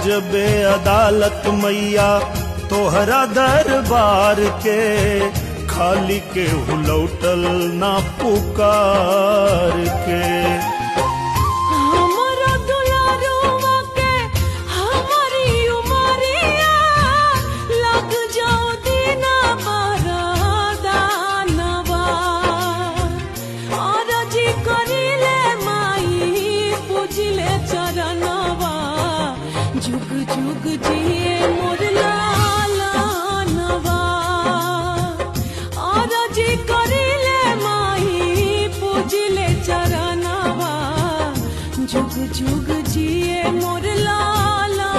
जबे अदालत मैया तोहरा दरबार के, खाली के लौटल ना पुकार के। जुग जुग जिए मोर लाला नवा, आरजी करिले माई पूजिले चरणवा। जुग जुग जिए मोर लाला